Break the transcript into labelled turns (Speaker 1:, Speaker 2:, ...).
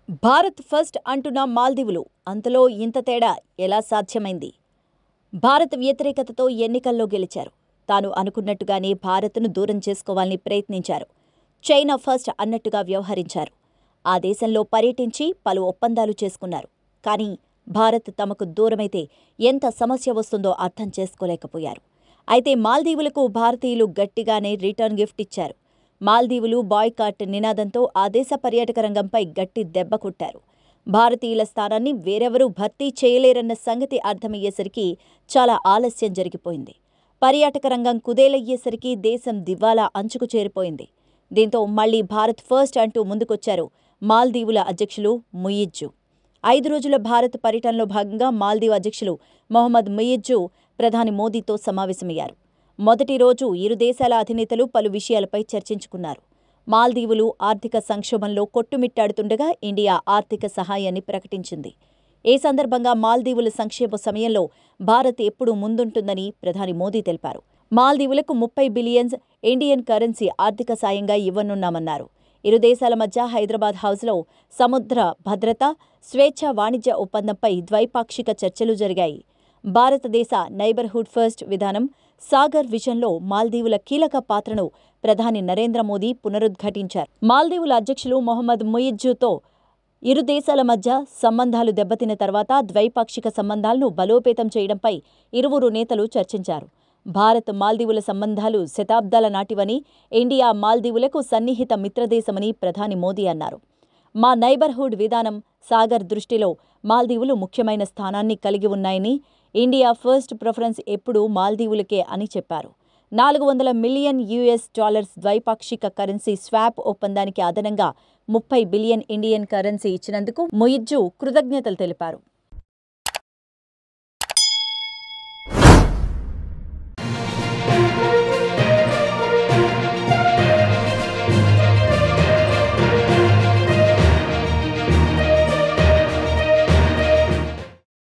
Speaker 1: Bharat first అంటున్న మాల్దీవులు అంతలో ఇంత తేడా ఎలా సాధ్యమైంది? భారత్ వ్యతిరేకతతో ఎన్నికల్లో గెలిచారు. తాను అనుకున్నట్టుగానే భారత్ను దూరం చేసుకోవాలని ప్రయత్నించారు. చైనా ఫస్ట్ అన్నట్టుగా వ్యవహరించారు. ఆ దేశంలో పర్యటించి పలు ఒప్పందాలు చేసుకున్నారు. కానీ భారత్ తమకు దూరమైతే ఎంత సమస్య వస్తుందో అర్థం చేసుకోలేకపోయారు. అయితే మాల్దీవులకు భారతీయులు గట్టిగానే రిటర్న్ గిఫ్ట్ ఇచ్చారు. మాల్దీవులు బాయ్కాట్ నినాదంతో ఆ దేశ పర్యాటక రంగంపై గట్టి దెబ్బ కొట్టారు. భారతీయుల స్థానాన్ని వేరెవరూ భర్తీ చేయలేరన్న సంగతి అర్థమయ్యేసరికి చాలా ఆలస్యం జరిగిపోయింది. పర్యాటక రంగం కుదేలయ్యేసరికి దేశం దివాలా అంచుకు చేరిపోయింది. దీంతో మళ్లీ భారత్ ఫస్ట్ అంటూ ముందుకొచ్చారు మాల్దీవుల అధ్యక్షులు ముయిజ్జు. 5 రోజుల భారత్ పర్యటనలో భాగంగా మాల్దీవ్ అధ్యక్షులు మొహమ్మద్ ముయిజ్జు ప్రధాని మోదీతో సమావేశమయ్యారు. మొదటి రోజు ఇరు దేశాల అధినేతలు పలు విషయాలపై చర్చించుకున్నారు. మాల్దీవులు ఆర్థిక సంక్షోభంలో కొట్టుమిట్టాడుతుండగా ఇండియా ఆర్థిక సహాయాన్ని ప్రకటించింది. ఈ సందర్భంగా మాల్దీవుల సంక్షేమ సమయంలో భారత్ ఎప్పుడూ ముందుంటుందని ప్రధాని మోదీ తెలిపారు. మాల్దీవులకు 30 బిలియన్ ఇండియన్ కరెన్సీ ఆర్థిక సాయంగా ఇవ్వనున్నామన్నారు. ఇరు దేశాల మధ్య హైదరాబాద్ హౌస్లో సముద్ర భద్రత, స్వేచ్ఛ వాణిజ్య ఒప్పందంపై ద్వైపాక్షిక చర్చలు జరిగాయి. భారతదేశ నైబర్హుడ్ ఫస్ట్ విధానం, సాగర్ విజన్లో మాల్దీవుల కీలక పాత్రను ప్రధాని నరేంద్ర మోదీ పునరుద్ఘాటించారు. మాల్దీవుల అధ్యక్షులు మొహమ్మద్ ముయిజ్జుతో ఇరు దేశాల మధ్య సంబంధాలు దెబ్బతిన్న తర్వాత ద్వైపాక్షిక సంబంధాలను బలోపేతం చేయడంపై ఇరువురు నేతలు చర్చించారు. భారత్ మాల్దీవుల సంబంధాలు శతాబ్దాల నాటివని, ఇండియా మాల్దీవులకు సన్నిహిత మిత్రదేశమని ప్రధాని మోదీ అన్నారు. మా నైబర్హుడ్ విధానం, సాగర్ దృష్టిలో మాల్దీవులు ముఖ్యమైన స్థానాన్ని కలిగి ఉన్నాయని, ఇండియా ఫస్ట్ ప్రిఫరెన్స్ ఎప్పుడూ మాల్దీవులకే అని చెప్పారు. $400 మిలియన్ ద్వైపాక్షిక కరెన్సీ స్వాప్ ఒప్పందానికి అదనంగా 30 బిలియన్ ఇండియన్ కరెన్సీ ఇచ్చినందుకు ముయిజ్జు కృతజ్ఞతలు తెలిపారు.